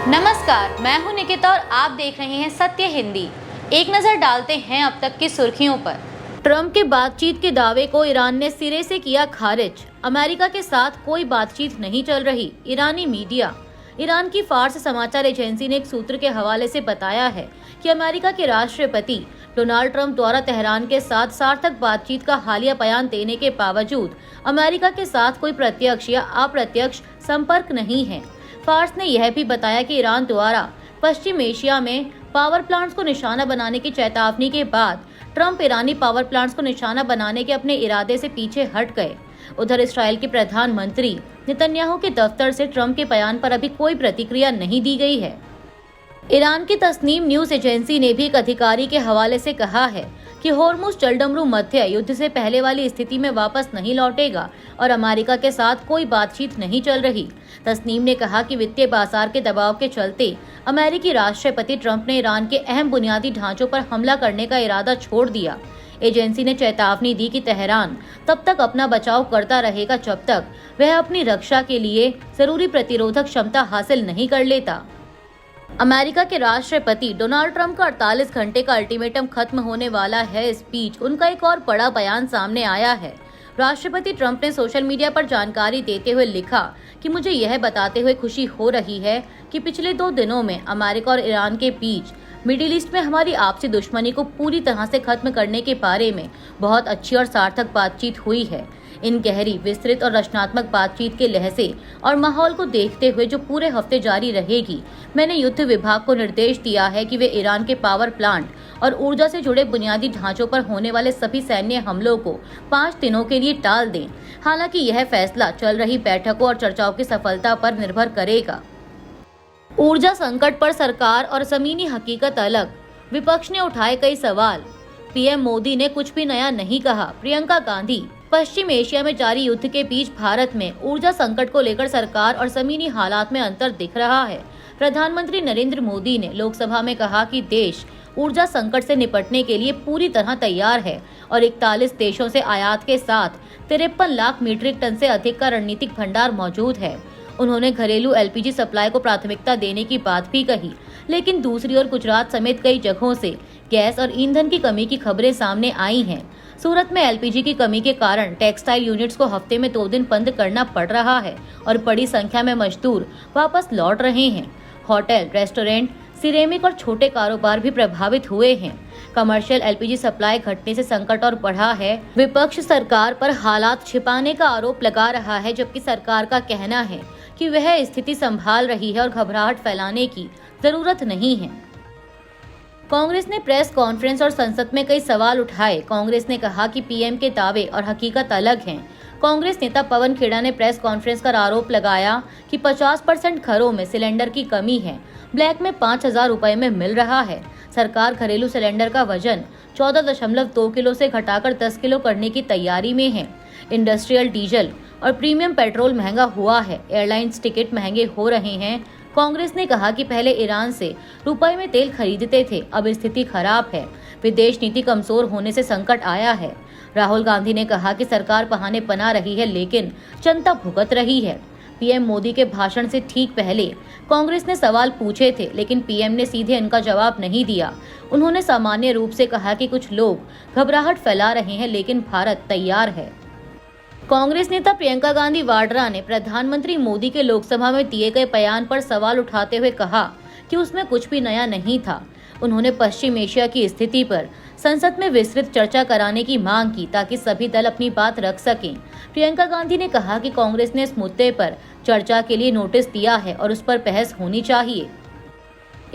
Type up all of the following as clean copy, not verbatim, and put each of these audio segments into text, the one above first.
नमस्कार, मैं हूं निकिता और आप देख रहे हैं सत्य हिंदी। एक नजर डालते हैं अब तक की सुर्खियों पर। ट्रंप के बातचीत के दावे को ईरान ने सिरे से किया खारिज। अमेरिका के साथ कोई बातचीत नहीं चल रही। ईरानी मीडिया। ईरान की फार्स समाचार एजेंसी ने एक सूत्र के हवाले से बताया है कि अमेरिका के राष्ट्रपति डोनाल्ड ट्रंप द्वारा तेहरान के साथ सार्थक बातचीत का हालिया बयान देने के बावजूद अमेरिका के साथ कोई प्रत्यक्ष या अप्रत्यक्ष संपर्क नहीं है। फार्स ने यह भी बताया कि ईरान द्वारा पश्चिम एशिया में पावर प्लांट्स को निशाना बनाने की चेतावनी के बाद ट्रंप ईरानी पावर प्लांट्स को निशाना बनाने के अपने इरादे से पीछे हट गए। उधर इस्राएल के प्रधानमंत्री नेतन्याहू के दफ्तर से ट्रंप के बयान पर अभी कोई प्रतिक्रिया नहीं दी गई है। ईरान की तस्नीम न्यूज एजेंसी ने भी एक अधिकारी के हवाले से कहा है कि होर्मुज जलडमरू मध्य युद्ध से पहले वाली स्थिति में वापस नहीं लौटेगा और अमेरिका के साथ कोई बातचीत नहीं चल रही। तस्नीम ने कहा कि वित्तीय बाजार के दबाव के चलते अमेरिकी राष्ट्रपति ट्रंप ने ईरान के अहम बुनियादी ढांचों पर हमला करने का इरादा छोड़ दिया। एजेंसी ने चेतावनी दी कि तेहरान तब तक अपना बचाव करता रहेगा जब तक वह अपनी रक्षा के लिए जरूरी प्रतिरोधक क्षमता हासिल नहीं कर लेता। अमेरिका के राष्ट्रपति डोनाल्ड ट्रंप का 48 घंटे का अल्टीमेटम खत्म होने वाला है। इस बीच उनका एक और बड़ा बयान सामने आया है। राष्ट्रपति ट्रंप ने सोशल मीडिया पर जानकारी देते हुए लिखा कि मुझे यह बताते हुए खुशी हो रही है कि पिछले 2 दिनों में अमेरिका और ईरान के बीच मिडिल ईस्ट में हमारी आपसी दुश्मनी को पूरी तरह से खत्म करने के बारे में बहुत अच्छी और सार्थक बातचीत हुई है। इन गहरी, विस्तृत और रचनात्मक बातचीत के लहजे और माहौल को देखते हुए जो पूरे हफ्ते जारी रहेगी, मैंने युद्ध विभाग को निर्देश दिया है कि वे ईरान के पावर प्लांट और ऊर्जा से जुड़े बुनियादी ढांचों पर होने वाले सभी सैन्य हमलों को 5 दिनों के लिए टाल दें। हालांकि यह फैसला चल रही बैठकों और चर्चाओं की सफलता पर निर्भर करेगा। ऊर्जा संकट पर सरकार और जमीनी हकीकत अलग, विपक्ष ने उठाए कई सवाल। पीएम मोदी ने कुछ भी नया नहीं कहा। प्रियंका गांधी। पश्चिम एशिया में जारी युद्ध के बीच भारत में ऊर्जा संकट को लेकर सरकार और जमीनी हालात में अंतर दिख रहा है। प्रधानमंत्री नरेंद्र मोदी ने लोकसभा में कहा कि देश ऊर्जा संकट से निपटने के लिए पूरी तरह तैयार है और 41 देशों से आयात के साथ 53 लाख मीट्रिक टन से अधिक का रणनीतिक भंडार मौजूद है। उन्होंने घरेलू एलपीजी सप्लाई को प्राथमिकता देने की बात भी कही, लेकिन दूसरी ओर गुजरात समेत कई जगहों से गैस और ईंधन की कमी की खबरें सामने आई हैं। सूरत में एलपीजी की कमी के कारण टेक्सटाइल यूनिट्स को हफ्ते में 2 दिन बंद करना पड़ रहा है और बड़ी संख्या में मजदूर वापस लौट रहे हैं। होटल, रेस्टोरेंट, सिरेमिक और छोटे कारोबार भी प्रभावित हुए हैं। कमर्शियल एलपीजी सप्लाई घटने से संकट और बढ़ा है। विपक्ष सरकार पर हालात छिपाने का आरोप लगा रहा है, जबकि सरकार का कहना है कि वह स्थिति संभाल रही है और घबराहट फैलाने की जरूरत नहीं है। कांग्रेस ने प्रेस कॉन्फ्रेंस और संसद में कई सवाल उठाए। कांग्रेस ने कहा कि पीएम के दावे और हकीकत अलग हैं। कांग्रेस नेता पवन खेड़ा ने प्रेस कॉन्फ्रेंस कर आरोप लगाया कि 50% घरों में सिलेंडर की कमी है। ब्लैक में 5,000 रुपए में मिल रहा है। सरकार घरेलू सिलेंडर का वजन 14.2 किलो से घटाकर 10 किलो करने की तैयारी में है। इंडस्ट्रियल डीजल और प्रीमियम पेट्रोल महंगा हुआ है। एयरलाइंस टिकट महंगे हो रहे हैं। कांग्रेस ने कहा कि पहले ईरान से रुपए में तेल खरीदते थे, अब स्थिति खराब है। विदेश नीति कमजोर होने से संकट आया है। राहुल गांधी ने कहा कि सरकार बहाने बना रही है, लेकिन जनता भुगत रही है। पीएम मोदी के भाषण से ठीक पहले कांग्रेस ने सवाल पूछे थे, लेकिन पीएम ने सीधे इनका जवाब नहीं दिया। उन्होंने सामान्य रूप से कहा कि कुछ लोग घबराहट फैला रहे हैं, लेकिन भारत तैयार है। कांग्रेस नेता प्रियंका गांधी वाड्रा ने प्रधानमंत्री मोदी के लोकसभा में दिए गए बयान पर सवाल उठाते हुए कहा कि उसमें कुछ भी नया नहीं था। उन्होंने पश्चिम एशिया की स्थिति पर संसद में विस्तृत चर्चा कराने की मांग की ताकि सभी दल अपनी बात रख सकें। प्रियंका गांधी ने कहा कि कांग्रेस ने इस मुद्दे पर चर्चा के लिए नोटिस दिया है और उस पर बहस होनी चाहिए।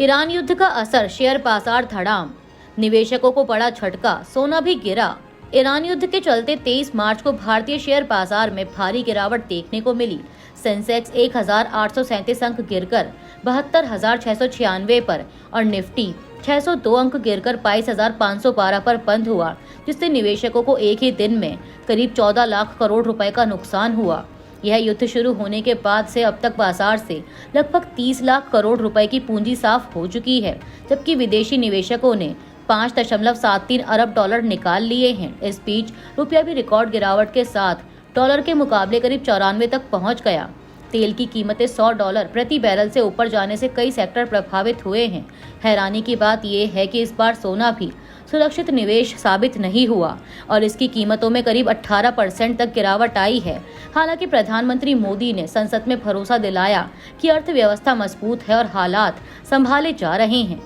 ईरान युद्ध का असर, शेयर बाजार धड़ाम, निवेशकों को बड़ा झटका, सोना भी गिरा। ईरान युद्ध के चलते 23 मार्च को भारतीय शेयर बाजार में भारी गिरावट देखने को मिली। सेंसेक्स 1,837 अंक गिरकर 72,696 पर और निफ्टी 602 अंक गिरकर 22,512 पर बंद हुआ, जिससे निवेशकों को एक ही दिन में करीब 14 लाख करोड़ रुपए का नुकसान हुआ। यह युद्ध शुरू होने के बाद से अब तक बाजार से लगभग 30 लाख करोड़ रुपए की पूंजी साफ हो चुकी है, जबकि विदेशी निवेशकों ने 5.73 अरब डॉलर निकाल लिए हैं। इस बीच रुपया भी रिकॉर्ड गिरावट के साथ डॉलर के मुकाबले करीब 94 तक पहुंच गया। तेल की कीमतें $100 प्रति बैरल से ऊपर जाने से कई सेक्टर प्रभावित हुए हैं। हैरानी की बात यह है कि इस बार सोना भी सुरक्षित निवेश साबित नहीं हुआ और इसकी कीमतों में करीब 18% तक गिरावट आई है। हालांकि प्रधानमंत्री मोदी ने संसद में भरोसा दिलाया कि अर्थव्यवस्था मजबूत है और हालात संभाले जा रहे हैं।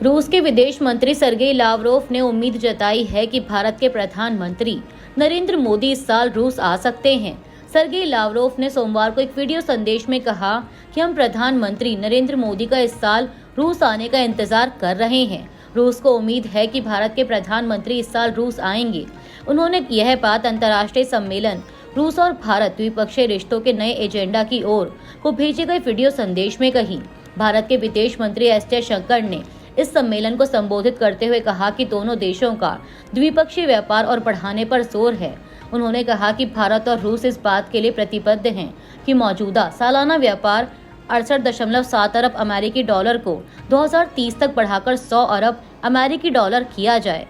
रूस के विदेश मंत्री सर्गेई लावरोव ने उम्मीद जताई है कि भारत के प्रधानमंत्री नरेंद्र मोदी इस साल रूस आ सकते हैं। सर्गेई लावरोव ने सोमवार को एक वीडियो संदेश में कहा कि हम प्रधानमंत्री नरेंद्र मोदी का इस साल रूस आने का इंतजार कर रहे हैं। रूस को उम्मीद है कि भारत के प्रधानमंत्री इस साल रूस आएंगे। उन्होंने यह बात अंतर्राष्ट्रीय सम्मेलन रूस और भारत द्विपक्षीय रिश्तों के नए एजेंडा की ओर को भेजे गए वीडियो संदेश में कही। भारत के विदेश मंत्री एस जयशंकर ने इस सम्मेलन को संबोधित करते हुए कहा कि दोनों देशों का द्विपक्षीय व्यापार और बढ़ाने पर जोर है। उन्होंने कहा कि भारत और रूस इस बात के लिए प्रतिबद्ध हैं कि मौजूदा सालाना व्यापार 68.7 अरब अमेरिकी डॉलर को 2030 तक बढ़ाकर 100 अरब अमेरिकी डॉलर किया जाए।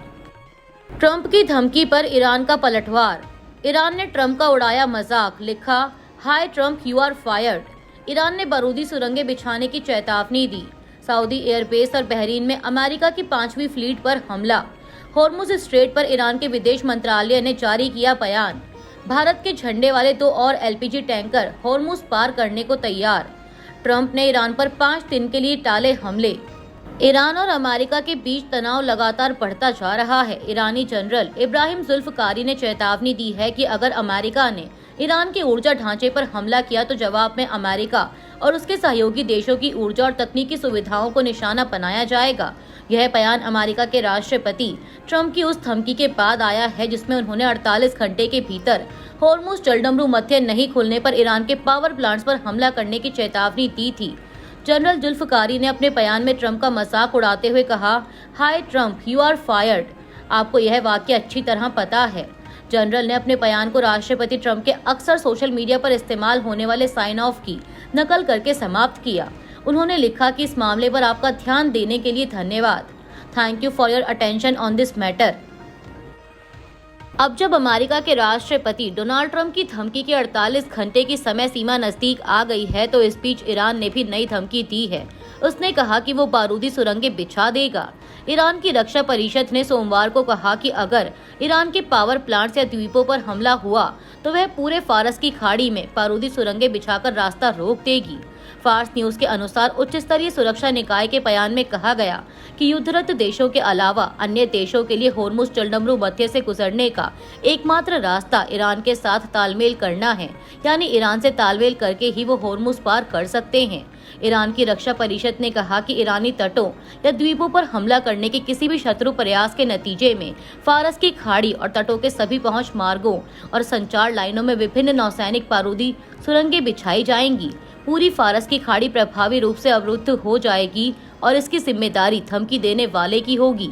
ट्रंप की धमकी पर ईरान का पलटवार। ईरान ने ट्रंप का उड़ाया मजाक, लिखा hi Trump you are fired. Iran ने बारूदी सुरंगें बिछाने की चेतावनी दी। सऊदी एयरबेस और बहरीन में अमेरिका की 5वीं फ्लीट पर हमला। हॉर्मुज स्ट्रेट पर ईरान के विदेश मंत्रालय ने जारी किया बयान। भारत के झंडे वाले 2 और एलपीजी टैंकर हॉर्मुज पार करने को तैयार। ट्रंप ने ईरान पर 5 दिन के लिए टाले हमले। ईरान और अमेरिका के बीच तनाव लगातार बढ़ता जा रहा है। ईरानी जनरल इब्राहिम जुल्फकारी ने चेतावनी दी है कि अगर अमेरिका ने ईरान के ऊर्जा ढांचे पर हमला किया तो जवाब में अमेरिका और उसके सहयोगी देशों की ऊर्जा और तकनीकी सुविधाओं को निशाना बनाया जाएगा। यह बयान अमेरिका के राष्ट्रपति ट्रंप की उस धमकी के बाद आया है जिसमें उन्होंने 48 घंटे के भीतर हॉर्मुज जलडमरू मध्य नहीं खुलने पर ईरान के पावर प्लांट्स पर हमला करने की चेतावनी दी थी। जनरल जुल्फकारी ने अपने बयान में ट्रंप का मजाक उड़ाते हुए कहा, हाय ट्रंप यू आर फायर्ड। आपको यह वाक्य अच्छी तरह पता है। जनरल ने अपने बयान को राष्ट्रपति ट्रंप के अक्सर सोशल मीडिया पर इस्तेमाल होने वाले साइन ऑफ की नकल करके समाप्त किया। उन्होंने लिखा कि इस मामले पर आपका ध्यान देने के लिए धन्यवाद। Thank you for your attention on this matter. अब जब अमेरिका के राष्ट्रपति डोनाल्ड ट्रंप की धमकी के 48 घंटे की समय सीमा नजदीक आ गई है तो इस बीच ईरान ने भी नई धमकी दी है। उसने कहा कि वो बारूदी सुरंगें बिछा देगा। ईरान की रक्षा परिषद ने सोमवार को कहा कि अगर ईरान के पावर प्लांट्स या द्वीपों पर हमला हुआ तो वह पूरे फारस की खाड़ी में बारूदी सुरंगें बिछाकर रास्ता रोक देगी। फार्स न्यूज के अनुसार उच्च स्तरीय सुरक्षा निकाय के बयान में कहा गया कि युद्धरत देशों के अलावा अन्य देशों के लिए हॉर्मुज जलडमरू मध्य से गुजरने का एकमात्र रास्ता ईरान के साथ तालमेल करना है, यानी ईरान से तालमेल करके ही वो हॉर्मुज पार कर सकते हैं। ईरान की रक्षा परिषद ने कहा कि ईरानी तटों या द्वीपों पर हमला करने के किसी भी शत्रु प्रयास के नतीजे में फारस की खाड़ी और तटों के सभी पहुंच मार्गों और संचार लाइनों में विभिन्न नौसैनिक बारूदी सुरंगें बिछाई जाएंगी। पूरी फारस की खाड़ी प्रभावी रूप से अवरुद्ध हो जाएगी और इसकी जिम्मेदारी धमकी देने वाले की होगी।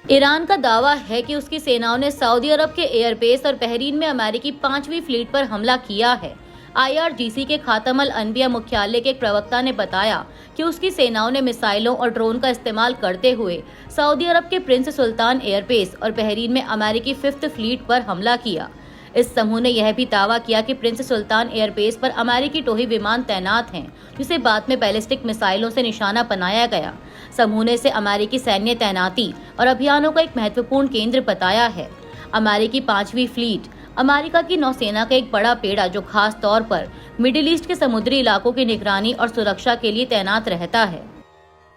ईरान का दावा है कि उसकी सेनाओं ने सऊदी अरब के एयरबेस और बहरीन में अमेरिकी 5वीं फ्लीट पर हमला किया है। IRGC के खातम अल अनबिया मुख्यालय के एक प्रवक्ता ने बताया कि उसकी सेनाओं ने मिसाइलों और ड्रोन का इस्तेमाल करते हुए सऊदी अरब के प्रिंस सुल्तान एयरबेस और बहरीन में अमेरिकी 5th फ्लीट पर हमला किया। इस समूह ने यह भी दावा किया कि प्रिंस सुल्तान एयरबेस पर अमेरिकी टोही विमान तैनात हैं, जिसे बाद में बैलिस्टिक मिसाइलों से निशाना बनाया गया। समूह ने इसे अमेरिकी सैन्य तैनाती और अभियानों का एक महत्वपूर्ण केंद्र बताया है। अमेरिकी 5वीं फ्लीट अमेरिका की नौसेना का एक बड़ा बेड़ा जो खास तौर पर मिडिल ईस्ट के समुद्री इलाकों की निगरानी और सुरक्षा के लिए तैनात रहता है।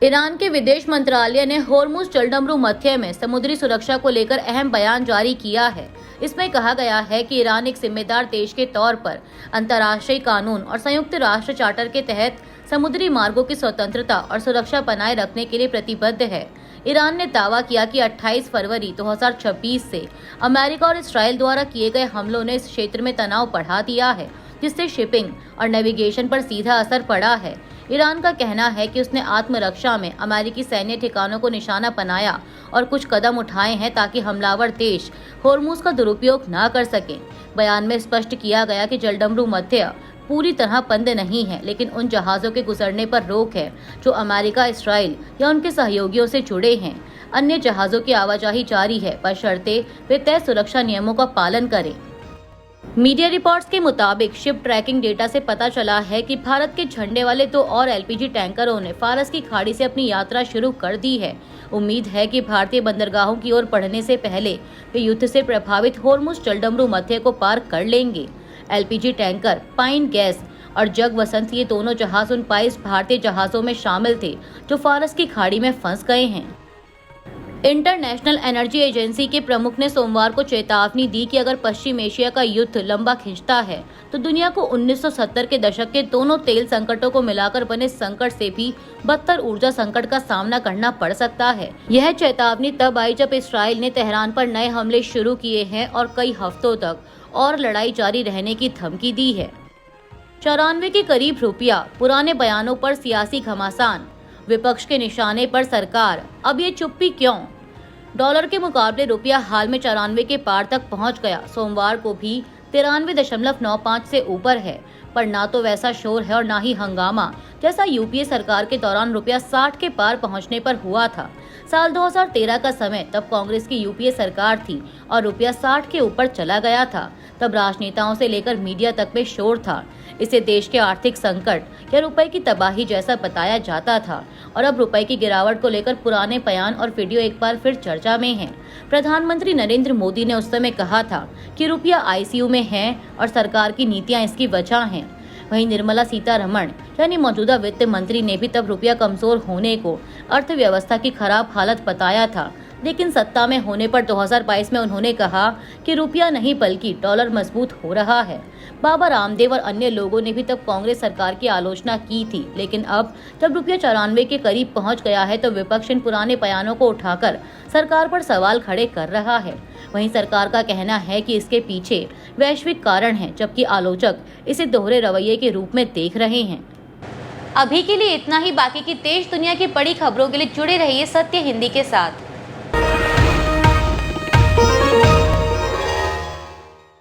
ईरान के विदेश मंत्रालय ने हॉर्मुज जलडमरू मध्य में समुद्री सुरक्षा को लेकर अहम बयान जारी किया है। इसमें कहा गया है कि ईरान एक जिम्मेदार देश के तौर पर अंतर्राष्ट्रीय कानून और संयुक्त राष्ट्र चार्टर के तहत समुद्री मार्गों की स्वतंत्रता और सुरक्षा बनाए रखने के लिए प्रतिबद्ध है। ईरान ने दावा किया कि 28 फरवरी 2026 से अमेरिका और इसराइल द्वारा किए गए हमलों ने इस क्षेत्र में तनाव बढ़ा दिया है, जिससे शिपिंग और नेविगेशन पर सीधा असर पड़ा है। ईरान का कहना है कि उसने आत्मरक्षा में अमेरिकी सैन्य ठिकानों को निशाना बनाया और कुछ कदम उठाए हैं ताकि हमलावर देश हॉर्मुज का दुरुपयोग न कर सकें। बयान में स्पष्ट किया गया कि जलडमरू मध्य पूरी तरह बंद नहीं है, लेकिन उन जहाज़ों के गुजरने पर रोक है जो अमेरिका, इसराइल या उनके सहयोगियों से जुड़े हैं। अन्य जहाज़ों की आवाजाही जारी है, बशर्ते वे तय सुरक्षा नियमों का पालन करें। मीडिया रिपोर्ट्स के मुताबिक शिप ट्रैकिंग डेटा से पता चला है कि भारत के झंडे वाले 2 और एलपीजी टैंकरों ने फारस की खाड़ी से अपनी यात्रा शुरू कर दी है। उम्मीद है कि भारतीय बंदरगाहों की ओर बढ़ने से पहले वे युद्ध से प्रभावित होर्मुज जलडमरू मध्य को पार कर लेंगे। एलपीजी टैंकर पाइन गैस और जग वसंत ये दोनों जहाज उन 22 भारतीय जहाजों में शामिल थे जो फारस की खाड़ी में फंस गए हैं। इंटरनेशनल एनर्जी एजेंसी के प्रमुख ने सोमवार को चेतावनी दी कि अगर पश्चिम एशिया का युद्ध लंबा खिंचता है तो दुनिया को 1970 के दशक के दोनों तेल संकटों को मिलाकर बने संकट से भी बदतर ऊर्जा संकट का सामना करना पड़ सकता है। यह चेतावनी तब आई जब इसराइल ने तेहरान पर नए हमले शुरू किए हैं और कई हफ्तों तक और लड़ाई जारी रहने की धमकी दी है। 94 के करीब रुपया, पुराने बयानों पर सियासी घमासान, विपक्ष के निशाने पर सरकार, अब ये चुप्पी क्यों? डॉलर के मुकाबले रुपया हाल में 94 के पार तक पहुंच गया। सोमवार को भी 93.95 से ऊपर है, पर ना तो वैसा शोर है और ना ही हंगामा जैसा यूपीए सरकार के दौरान रुपया 60 के पार पहुंचने पर हुआ था। साल 2013 का समय, तब कांग्रेस की यूपीए सरकार थी और रुपया 60 के ऊपर चला गया था। तब राजनेताओं से लेकर मीडिया तक में शोर था। इसे देश के आर्थिक संकट या रुपए की तबाही जैसा बताया जाता था और अब रुपए की गिरावट को लेकर पुराने बयान और वीडियो एक बार फिर चर्चा में हैं। प्रधानमंत्री नरेंद्र मोदी ने उस समय कहा था कि रुपया आईसीयू में है और सरकार की नीतियां इसकी वजह हैं। वहीं निर्मला सीतारमण यानी मौजूदा वित्त मंत्री ने भी तब रुपया कमजोर होने को अर्थव्यवस्था की खराब हालत बताया था, लेकिन सत्ता में होने पर 2022 में उन्होंने कहा कि रुपया नहीं बल्कि डॉलर मजबूत हो रहा है। बाबा रामदेव और अन्य लोगों ने भी तब कांग्रेस सरकार की आलोचना की थी, लेकिन अब जब रुपया 94 के करीब पहुंच गया है तो विपक्ष इन पुराने बयानों को उठाकर सरकार पर सवाल खड़े कर रहा है। वहीं सरकार का कहना है कि इसके पीछे वैश्विक कारण है, जबकि आलोचक इसे दोहरे रवैये के रूप में देख रहे हैं। अभी के लिए इतना ही। बाकी की देश दुनिया की बड़ी खबरों के लिए जुड़े रहिए सत्य हिंदी के साथ।